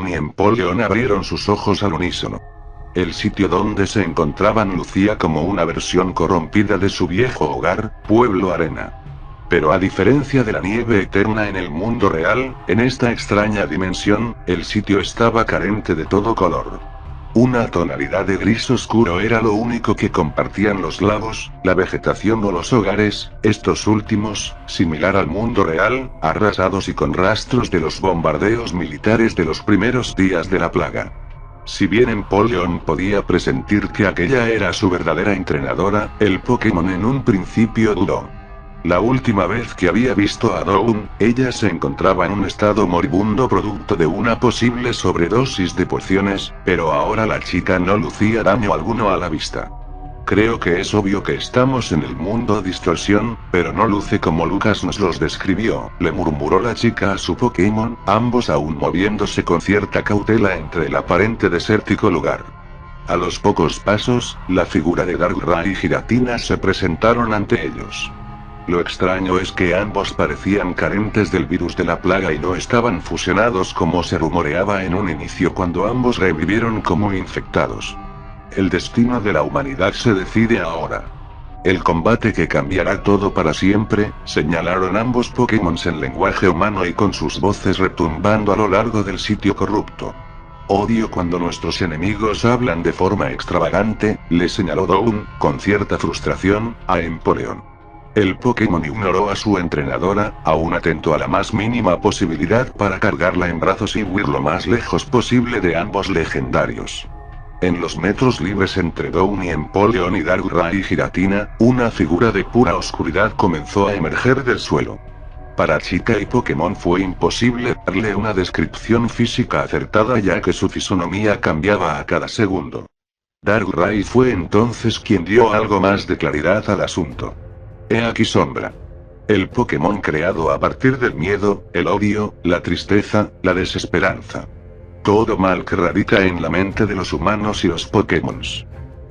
Dawn y Empoleon abrieron sus ojos al unísono. El sitio donde se encontraban lucía como una versión corrompida de su viejo hogar, Pueblo Arena. Pero a diferencia de la nieve eterna en el mundo real, en esta extraña dimensión, el sitio estaba carente de todo color. Una tonalidad de gris oscuro era lo único que compartían los lagos, la vegetación o los hogares, estos últimos, similar al mundo real, arrasados y con rastros de los bombardeos militares de los primeros días de la plaga. Si bien Empoleon podía presentir que aquella era su verdadera entrenadora, el Pokémon en un principio dudó. La última vez que había visto a Dawn, ella se encontraba en un estado moribundo producto de una posible sobredosis de pociones, pero ahora la chica no lucía daño alguno a la vista. Creo que es obvio que estamos en el mundo distorsión, pero no luce como Lucas nos los describió, le murmuró la chica a su Pokémon, ambos aún moviéndose con cierta cautela entre el aparente desértico lugar. A los pocos pasos, la figura de Darkrai y Giratina se presentaron ante ellos. Lo extraño es que ambos parecían carentes del virus de la plaga y no estaban fusionados como se rumoreaba en un inicio cuando ambos revivieron como infectados. El destino de la humanidad se decide ahora. El combate que cambiará todo para siempre, señalaron ambos Pokémon en lenguaje humano y con sus voces retumbando a lo largo del sitio corrupto. Odio cuando nuestros enemigos hablan de forma extravagante, le señaló Dawn, con cierta frustración, a Empoleon. El Pokémon ignoró a su entrenadora, aún atento a la más mínima posibilidad para cargarla en brazos y huir lo más lejos posible de ambos legendarios. En los metros libres entre Dawn y Empoleon y Darkrai y Giratina, una figura de pura oscuridad comenzó a emerger del suelo. Para chica y Pokémon fue imposible darle una descripción física acertada ya que su fisonomía cambiaba a cada segundo. Darkrai fue entonces quien dio algo más de claridad al asunto. He aquí Sombra. El Pokémon creado a partir del miedo, el odio, la tristeza, la desesperanza. Todo mal que radica en la mente de los humanos y los Pokémons.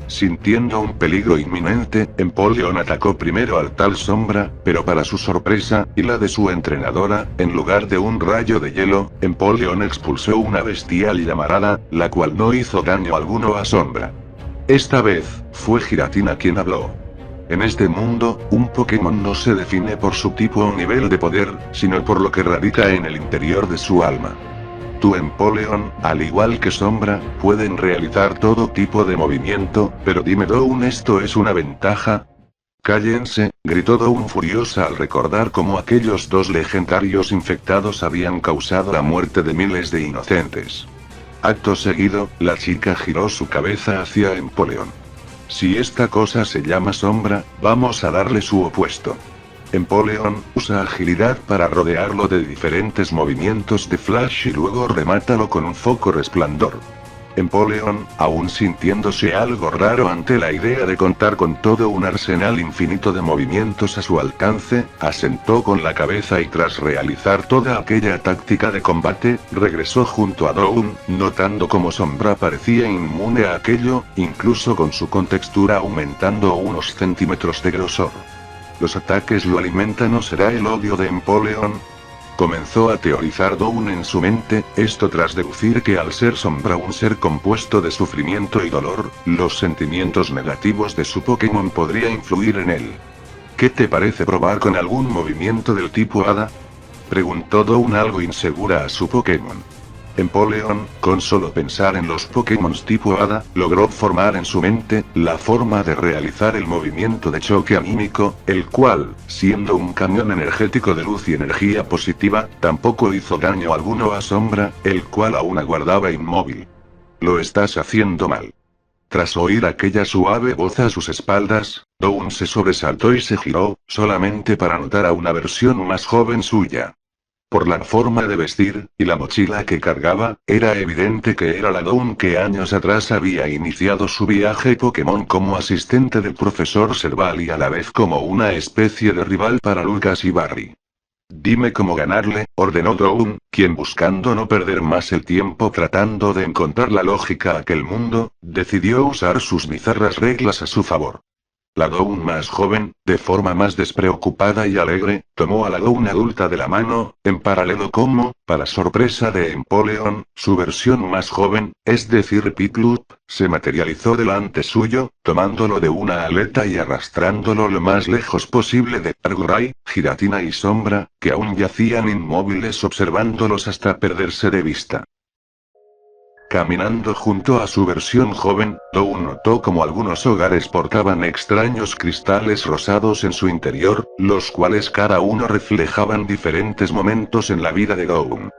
Sintiendo un peligro inminente, Empoleon atacó primero al tal Sombra, pero para su sorpresa, y la de su entrenadora, en lugar de un rayo de hielo, Empoleon expulsó una bestial llamarada, la cual no hizo daño alguno a Sombra. Esta vez, fue Giratina quien habló. En este mundo, un Pokémon no se define por su tipo o nivel de poder, sino por lo que radica en el interior de su alma. Tu Empoleon, al igual que Sombra, pueden realizar todo tipo de movimiento, pero dime Dawn, ¿esto es una ventaja? Cállense, gritó Dawn furiosa al recordar cómo aquellos dos legendarios infectados habían causado la muerte de miles de inocentes. Acto seguido, la chica giró su cabeza hacia Empoleon. Si esta cosa se llama Sombra, vamos a darle su opuesto. Empoleon, usa agilidad para rodearlo de diferentes movimientos de flash y luego remátalo con un foco resplandor. Empoleon, aún sintiéndose algo raro ante la idea de contar con todo un arsenal infinito de movimientos a su alcance, asentó con la cabeza y tras realizar toda aquella táctica de combate, regresó junto a Dawn, notando cómo Sombra parecía inmune a aquello, incluso con su contextura aumentando unos centímetros de grosor. Los ataques lo alimentan o será el odio de Empoleon. Comenzó a teorizar Dawn en su mente, esto tras deducir que al ser Sombra un ser compuesto de sufrimiento y dolor, los sentimientos negativos de su Pokémon podría influir en él. ¿Qué te parece probar con algún movimiento del tipo Hada? Preguntó Dawn algo insegura a su Pokémon. Empoleon, con solo pensar en los Pokémon tipo Hada, logró formar en su mente la forma de realizar el movimiento de choque anímico, el cual, siendo un camión energético de luz y energía positiva, tampoco hizo daño alguno a Sombra, el cual aún aguardaba inmóvil. Lo estás haciendo mal. Tras oír aquella suave voz a sus espaldas, Dawn se sobresaltó y se giró, solamente para notar a una versión más joven suya. Por la forma de vestir, y la mochila que cargaba, era evidente que era la Dawn que años atrás había iniciado su viaje Pokémon como asistente del profesor Serval y a la vez como una especie de rival para Lucas y Barry. Dime cómo ganarle, ordenó Dawn, quien buscando no perder más el tiempo tratando de encontrar la lógica a aquel mundo, decidió usar sus bizarras reglas a su favor. La Dawn más joven, de forma más despreocupada y alegre, tomó a la Dawn adulta de la mano, en paralelo como, para sorpresa de Empoleon, su versión más joven, es decir Piplup, se materializó delante suyo, tomándolo de una aleta y arrastrándolo lo más lejos posible de Arguray, Giratina y Sombra, que aún yacían inmóviles observándolos hasta perderse de vista. Caminando junto a su versión joven, Dawn notó como algunos hogares portaban extraños cristales rosados en su interior, los cuales cada uno reflejaban diferentes momentos en la vida de Dawn.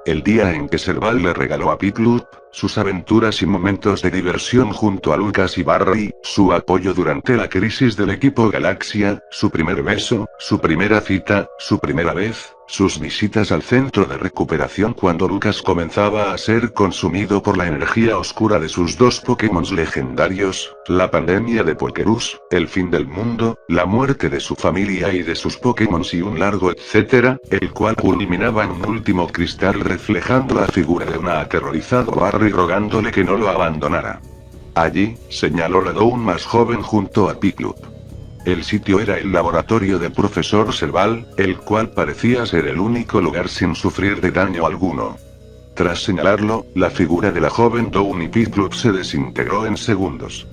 El día en que Serval le regaló a Piplup, sus aventuras y momentos de diversión junto a Lucas y Barry, su apoyo durante la crisis del equipo Galaxia, su primer beso, su primera cita, su primera vez, sus visitas al centro de recuperación cuando Lucas comenzaba a ser consumido por la energía oscura de sus dos Pokémon legendarios, la pandemia de Pokerus, el fin del mundo, la muerte de su familia y de sus Pokémon y un largo etcétera, el cual culminaba en un último cristal reflejando la figura de una aterrorizado Barry rogándole que no lo abandonara. Allí, señaló la Dawn más joven junto a Piplup. El sitio era el laboratorio del profesor Serval, el cual parecía ser el único lugar sin sufrir de daño alguno. Tras señalarlo, la figura de la joven Dawn y Piplup se desintegró en segundos.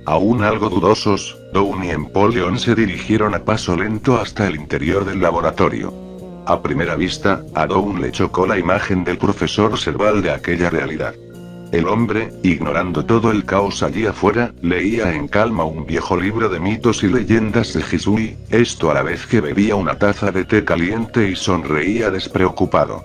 Aún algo dudosos, Dawn y Empoleon se dirigieron a paso lento hasta el interior del laboratorio. A primera vista, a Dawn le chocó la imagen del profesor Serval de aquella realidad. El hombre, ignorando todo el caos allí afuera, leía en calma un viejo libro de mitos y leyendas de Hisui, esto a la vez que bebía una taza de té caliente y sonreía despreocupado.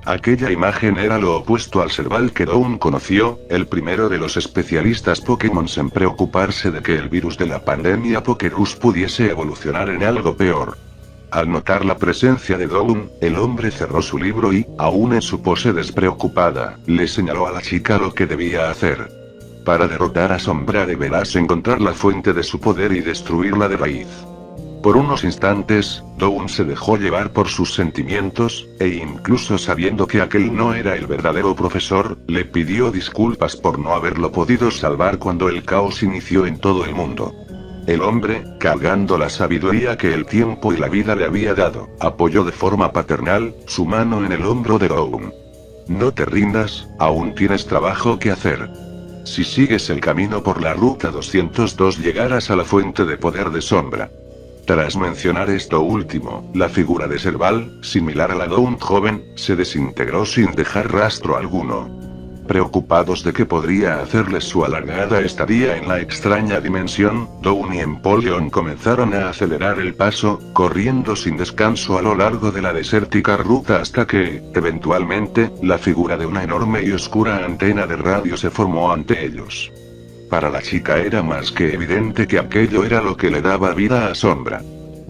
Aquella imagen era lo opuesto al Serval que Dawn conoció, el primero de los especialistas Pokémon en preocuparse de que el virus de la pandemia Pokerus pudiese evolucionar en algo peor. Al notar la presencia de Dawn, el hombre cerró su libro y, aún en su pose despreocupada, le señaló a la chica lo que debía hacer. Para derrotar a Sombra deberás encontrar la fuente de su poder y destruirla de raíz. Por unos instantes, Dawn se dejó llevar por sus sentimientos, e incluso sabiendo que aquel no era el verdadero profesor, le pidió disculpas por no haberlo podido salvar cuando el caos inició en todo el mundo. El hombre, cargando la sabiduría que el tiempo y la vida le había dado, apoyó de forma paternal, su mano en el hombro de Dawn. No te rindas, aún tienes trabajo que hacer. Si sigues el camino por la ruta 202 llegarás a la fuente de poder de Sombra. Tras mencionar esto último, la figura de Serval, similar a la Dawn joven, se desintegró sin dejar rastro alguno. Preocupados de qué podría hacerles su alargada estadía en la extraña dimensión, Dawn y Empoleon comenzaron a acelerar el paso, corriendo sin descanso a lo largo de la desértica ruta hasta que, eventualmente, la figura de una enorme y oscura antena de radio se formó ante ellos. Para la chica era más que evidente que aquello era lo que le daba vida a Sombra.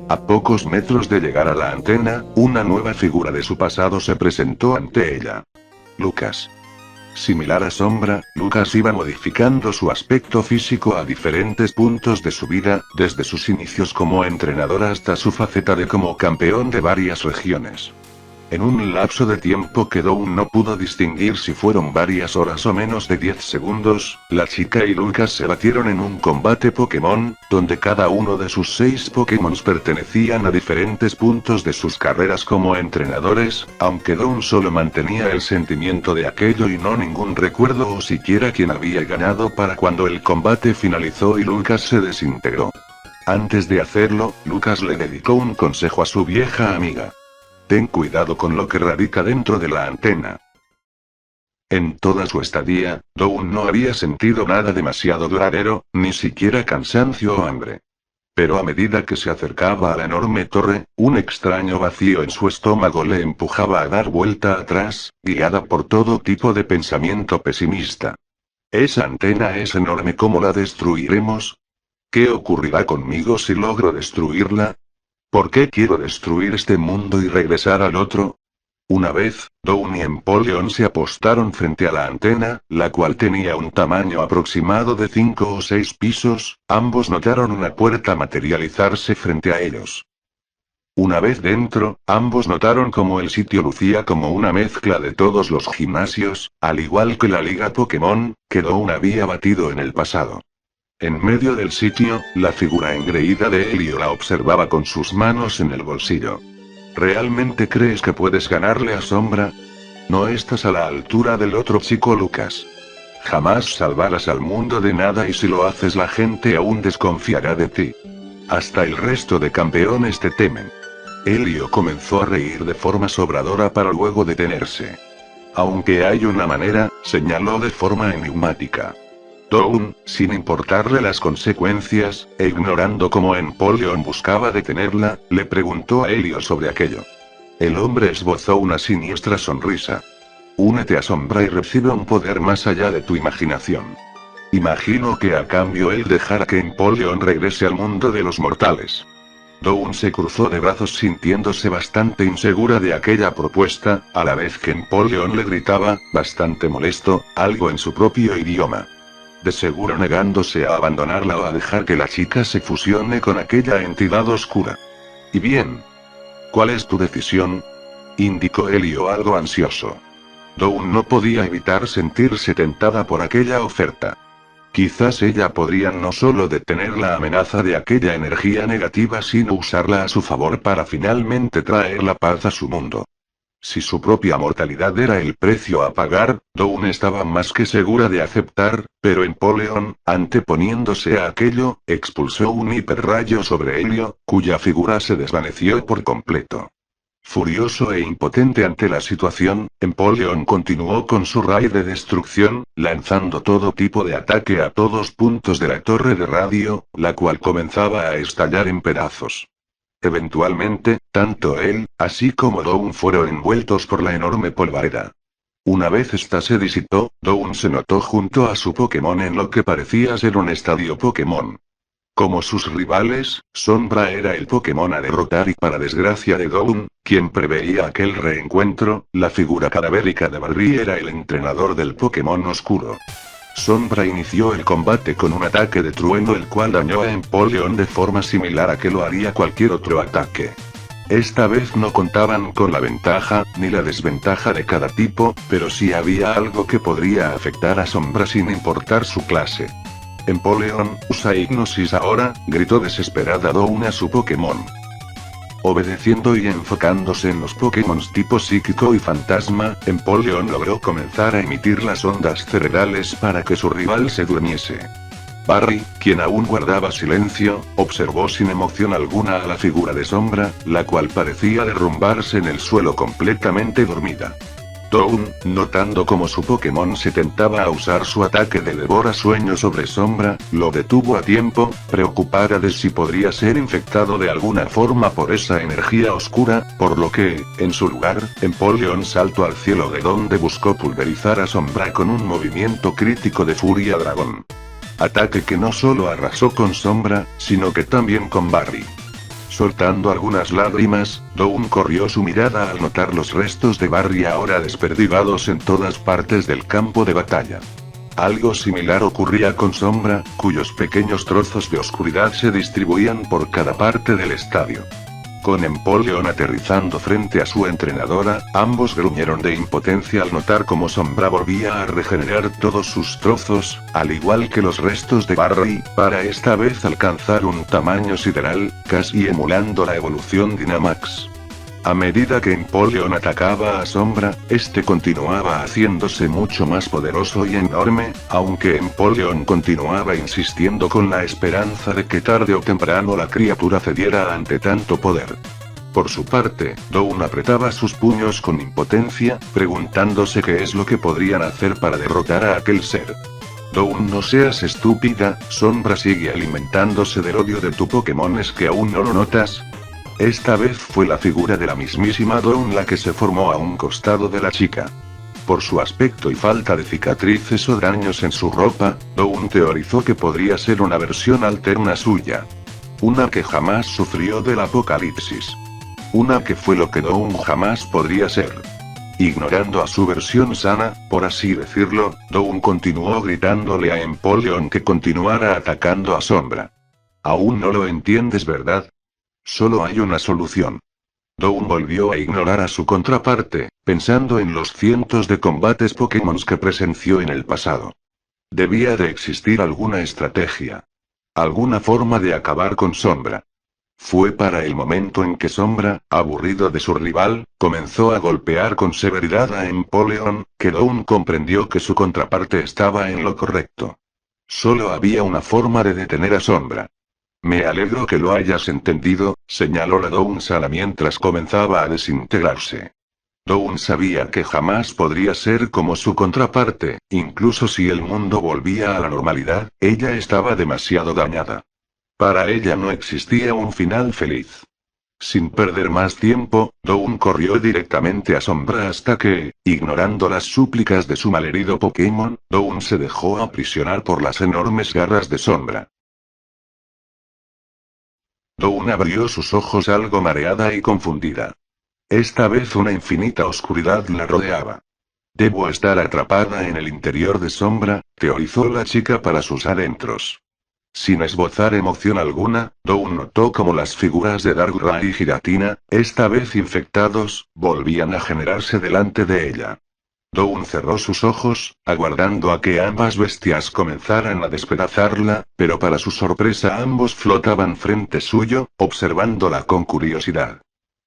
A pocos metros de llegar a la antena, una nueva figura de su pasado se presentó ante ella. Lucas. Similar a Sombra, Lucas iba modificando su aspecto físico a diferentes puntos de su vida, desde sus inicios como entrenador hasta su faceta de como campeón de varias regiones. En un lapso de tiempo que Dawn no pudo distinguir si fueron varias horas o menos de 10 segundos, la chica y Lucas se batieron en un combate Pokémon, donde cada uno de sus 6 Pokémon pertenecían a diferentes puntos de sus carreras como entrenadores, aunque Dawn solo mantenía el sentimiento de aquello y no ningún recuerdo o siquiera quién había ganado para cuando el combate finalizó y Lucas se desintegró. Antes de hacerlo, Lucas le dedicó un consejo a su vieja amiga. Ten cuidado con lo que radica dentro de la antena. En toda su estadía, Dawn no había sentido nada demasiado duradero, ni siquiera cansancio o hambre. Pero a medida que se acercaba a la enorme torre, un extraño vacío en su estómago le empujaba a dar vuelta atrás, guiada por todo tipo de pensamiento pesimista. ¿Esa antena es enorme? ¿Cómo la destruiremos? ¿Qué ocurrirá conmigo si logro destruirla? ¿Por qué quiero destruir este mundo y regresar al otro? Una vez, Dawn y Empoleon se apostaron frente a la antena, la cual tenía un tamaño aproximado de 5 o 6 pisos, ambos notaron una puerta materializarse frente a ellos. Una vez dentro, ambos notaron como el sitio lucía como una mezcla de todos los gimnasios, al igual que la liga Pokémon, que Dawn había batido en el pasado. En medio del sitio, la figura engreída de Helio la observaba con sus manos en el bolsillo. ¿Realmente crees que puedes ganarle a Sombra? No estás a la altura del otro chico Lucas. Jamás salvarás al mundo de nada y si lo haces la gente aún desconfiará de ti. Hasta el resto de campeones te temen. Helio comenzó a reír de forma sobradora para luego detenerse. Aunque hay una manera, señaló de forma enigmática. Dawn, sin importarle las consecuencias, e ignorando cómo Empoleon buscaba detenerla, le preguntó a Helio sobre aquello. El hombre esbozó una siniestra sonrisa. Únete a Sombra y recibe un poder más allá de tu imaginación. Imagino que a cambio él dejará que Empoleon regrese al mundo de los mortales. Dawn se cruzó de brazos sintiéndose bastante insegura de aquella propuesta, a la vez que Empoleon le gritaba, bastante molesto, algo en su propio idioma. De seguro negándose a abandonarla o a dejar que la chica se fusione con aquella entidad oscura. ¿Y bien? ¿Cuál es tu decisión? Indicó Helio algo ansioso. Dawn no podía evitar sentirse tentada por aquella oferta. Quizás ella podría no solo detener la amenaza de aquella energía negativa sino usarla a su favor para finalmente traer la paz a su mundo. Si su propia mortalidad era el precio a pagar, Dawn estaba más que segura de aceptar, pero Empoleon, anteponiéndose a aquello, expulsó un hiperrayo sobre Helio, cuya figura se desvaneció por completo. Furioso e impotente ante la situación, Empoleon continuó con su raid de destrucción, lanzando todo tipo de ataque a todos puntos de la torre de radio, la cual comenzaba a estallar en pedazos. Eventualmente, tanto él, así como Dawn fueron envueltos por la enorme polvareda. Una vez esta se disipó, Dawn se notó junto a su Pokémon en lo que parecía ser un estadio Pokémon. Como sus rivales, Sombra era el Pokémon a derrotar y para desgracia de Dawn, quien preveía aquel reencuentro, la figura cadavérica de Barry era el entrenador del Pokémon oscuro. Sombra inició el combate con un ataque de trueno el cual dañó a Empoleon de forma similar a que lo haría cualquier otro ataque. Esta vez no contaban con la ventaja, ni la desventaja de cada tipo, pero sí había algo que podría afectar a Sombra sin importar su clase. Empoleon, usa Hipnosis ahora, gritó desesperada Dawn a su Pokémon. Obedeciendo y enfocándose en los Pokémon tipo psíquico y fantasma, Empoleon logró comenzar a emitir las ondas cerebrales para que su rival se durmiese. Barry, quien aún guardaba silencio, observó sin emoción alguna a la figura de Sombra, la cual parecía derrumbarse en el suelo completamente dormida. Dawn, notando cómo su Pokémon se tentaba a usar su ataque de devorasueño sobre Sombra, lo detuvo a tiempo, preocupada de si podría ser infectado de alguna forma por esa energía oscura, por lo que, en su lugar, Empoleon saltó al cielo de donde buscó pulverizar a Sombra con un movimiento crítico de Furia Dragón. Ataque que no solo arrasó con Sombra, sino que también con Barry. Soltando algunas lágrimas, Dawn corrió su mirada al notar los restos de Barry ahora desperdigados en todas partes del campo de batalla. Algo similar ocurría con Sombra, cuyos pequeños trozos de oscuridad se distribuían por cada parte del estadio. Con Empoleon aterrizando frente a su entrenadora, ambos gruñeron de impotencia al notar cómo Sombra volvía a regenerar todos sus trozos, al igual que los restos de Barry, para esta vez alcanzar un tamaño sideral, casi emulando la evolución Dynamax. A medida que Empoleon atacaba a Sombra, este continuaba haciéndose mucho más poderoso y enorme, aunque Empoleon continuaba insistiendo con la esperanza de que tarde o temprano la criatura cediera ante tanto poder. Por su parte, Dawn apretaba sus puños con impotencia, preguntándose qué es lo que podrían hacer para derrotar a aquel ser. Dawn, no seas estúpida, Sombra sigue alimentándose del odio de tu Pokémon, ¿es que aún no lo notas? Esta vez fue la figura de la mismísima Dawn la que se formó a un costado de la chica. Por su aspecto y falta de cicatrices o daños en su ropa, Dawn teorizó que podría ser una versión alterna suya. Una que jamás sufrió del apocalipsis. Una que fue lo que Dawn jamás podría ser. Ignorando a su versión sana, por así decirlo, Dawn continuó gritándole a Empoleon que continuara atacando a Sombra. Aún no lo entiendes, ¿verdad? Solo hay una solución. Dawn volvió a ignorar a su contraparte, pensando en los cientos de combates Pokémon que presenció en el pasado. Debía de existir alguna estrategia. Alguna forma de acabar con Sombra. Fue para el momento en que Sombra, aburrido de su rival, comenzó a golpear con severidad a Empoleon, que Dawn comprendió que su contraparte estaba en lo correcto. Solo había una forma de detener a Sombra. Me alegro que lo hayas entendido, señaló la Dawn Sala mientras comenzaba a desintegrarse. Dawn sabía que jamás podría ser como su contraparte, incluso si el mundo volvía a la normalidad, ella estaba demasiado dañada. Para ella no existía un final feliz. Sin perder más tiempo, Dawn corrió directamente a Sombra hasta que, ignorando las súplicas de su malherido Pokémon, Dawn se dejó aprisionar por las enormes garras de Sombra. Dawn abrió sus ojos algo mareada y confundida. Esta vez una infinita oscuridad la rodeaba. Debo estar atrapada en el interior de Sombra, teorizó la chica para sus adentros. Sin esbozar emoción alguna, Dawn notó como las figuras de Darkrai y Giratina, esta vez infectados, volvían a generarse delante de ella. Dawn cerró sus ojos, aguardando a que ambas bestias comenzaran a despedazarla, pero para su sorpresa ambos flotaban frente suyo, observándola con curiosidad.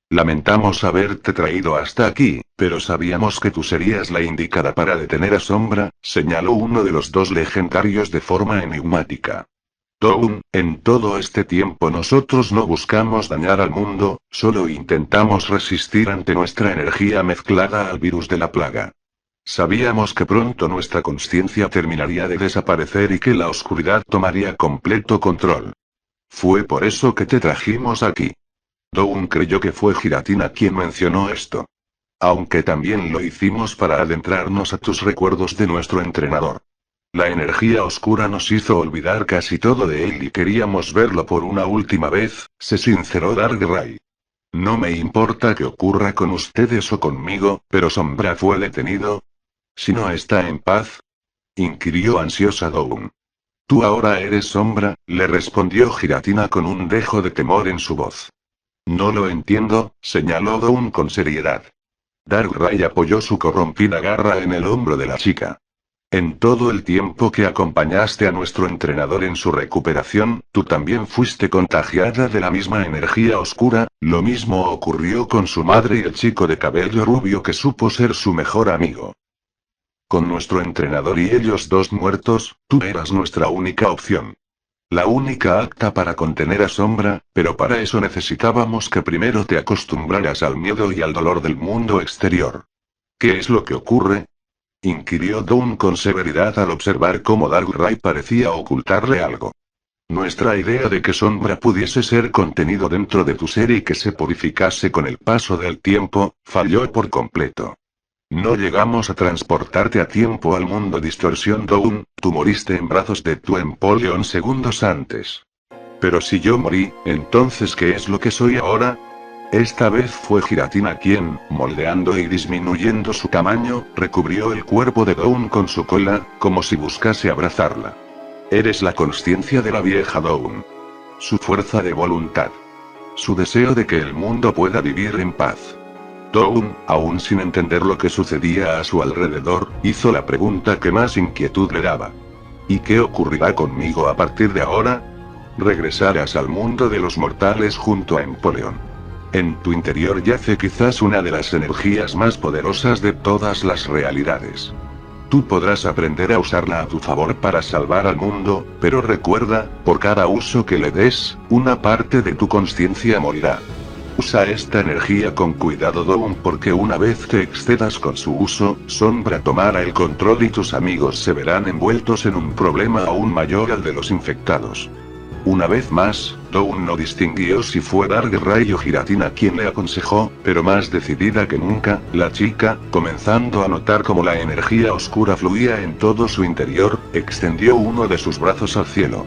Lamentamos haberte traído hasta aquí, pero sabíamos que tú serías la indicada para detener a Sombra, señaló uno de los dos legendarios de forma enigmática. Dawn, en todo este tiempo nosotros no buscamos dañar al mundo, solo intentamos resistir ante nuestra energía mezclada al virus de la plaga. Sabíamos que pronto nuestra conciencia terminaría de desaparecer y que la oscuridad tomaría completo control. Fue por eso que te trajimos aquí. Dawn creyó que fue Giratina quien mencionó esto. Aunque también lo hicimos para adentrarnos a tus recuerdos de nuestro entrenador. La energía oscura nos hizo olvidar casi todo de él y queríamos verlo por una última vez, se sinceró Darkrai. No me importa que ocurra con ustedes o conmigo, pero Sombra fue detenido. ¿Si no está en paz? Inquirió ansiosa Dawn. Tú ahora eres Sombra, le respondió Giratina con un dejo de temor en su voz. No lo entiendo, señaló Dawn con seriedad. Darkrai apoyó su corrompida garra en el hombro de la chica. En todo el tiempo que acompañaste a nuestro entrenador en su recuperación, tú también fuiste contagiada de la misma energía oscura, lo mismo ocurrió con su madre y el chico de cabello rubio que supo ser su mejor amigo. Con nuestro entrenador y ellos dos muertos, tú eras nuestra única opción. La única apta para contener a Sombra, pero para eso necesitábamos que primero te acostumbraras al miedo y al dolor del mundo exterior. ¿Qué es lo que ocurre? Inquirió Dawn con severidad al observar cómo Darkrai parecía ocultarle algo. Nuestra idea de que Sombra pudiese ser contenido dentro de tu ser y que se purificase con el paso del tiempo, falló por completo. No llegamos a transportarte a tiempo al mundo distorsión Dawn, tú moriste en brazos de tu Empoleon segundos antes. Pero si yo morí, entonces ¿qué es lo que soy ahora? Esta vez fue Giratina quien, moldeando y disminuyendo su tamaño, recubrió el cuerpo de Dawn con su cola, como si buscase abrazarla. Eres la consciencia de la vieja Dawn. Su fuerza de voluntad. Su deseo de que el mundo pueda vivir en paz. Dawn, aún sin entender lo que sucedía a su alrededor, hizo la pregunta que más inquietud le daba. ¿Y qué ocurrirá conmigo a partir de ahora? Regresarás al mundo de los mortales junto a Empoleon. En tu interior yace quizás una de las energías más poderosas de todas las realidades. Tú podrás aprender a usarla a tu favor para salvar al mundo, pero recuerda, por cada uso que le des, una parte de tu conciencia morirá. Usa esta energía con cuidado Dawn porque una vez te excedas con su uso, Sombra tomará el control y tus amigos se verán envueltos en un problema aún mayor al de los infectados. Una vez más, Dawn no distinguió si fue Darkrai o Giratina quien le aconsejó, pero más decidida que nunca, la chica, comenzando a notar cómo la energía oscura fluía en todo su interior, extendió uno de sus brazos al cielo.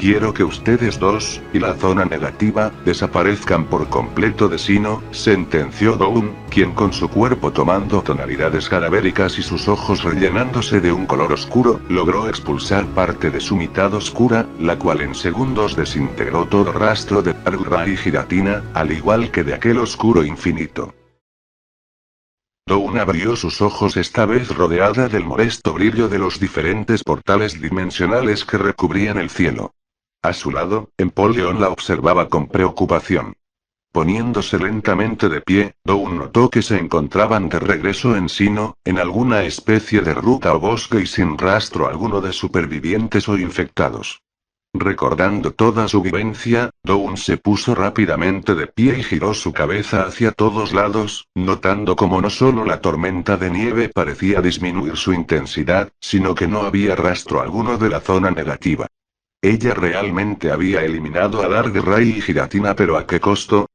Quiero que ustedes dos, y la zona negativa, desaparezcan por completo de Sinnoh, sentenció Dawn, quien con su cuerpo tomando tonalidades cadavéricas y sus ojos rellenándose de un color oscuro, logró expulsar parte de su mitad oscura, la cual en segundos desintegró todo rastro de Darkrai y Giratina, al igual que de aquel oscuro infinito. Dawn abrió sus ojos esta vez rodeada del molesto brillo de los diferentes portales dimensionales que recubrían el cielo. A su lado, Empoleon la observaba con preocupación. Poniéndose lentamente de pie, Dawn notó que se encontraban de regreso en Sinnoh, en alguna especie de ruta o bosque y sin rastro alguno de supervivientes o infectados. Recordando toda su vivencia, Dawn se puso rápidamente de pie y giró su cabeza hacia todos lados, notando como no solo la tormenta de nieve parecía disminuir su intensidad, sino que no había rastro alguno de la zona negativa. Ella realmente había eliminado a Darkrai y Giratina, pero ¿a qué costo?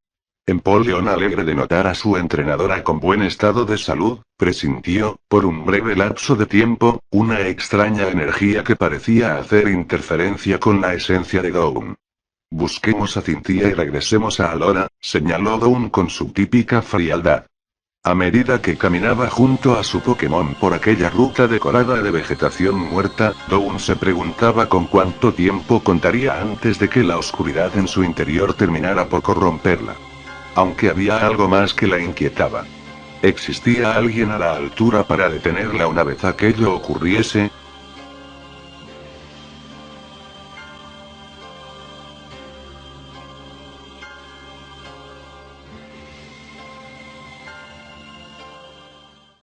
Empoleon, alegre de notar a su entrenadora con buen estado de salud, presintió, por un breve lapso de tiempo, una extraña energía que parecía hacer interferencia con la esencia de Dawn. Busquemos a Cynthia y regresemos a Alora, señaló Dawn con su típica frialdad. A medida que caminaba junto a su Pokémon por aquella ruta decorada de vegetación muerta, Dawn se preguntaba con cuánto tiempo contaría antes de que la oscuridad en su interior terminara por corromperla. Aunque había algo más que la inquietaba. ¿Existía alguien a la altura para detenerla una vez aquello ocurriese?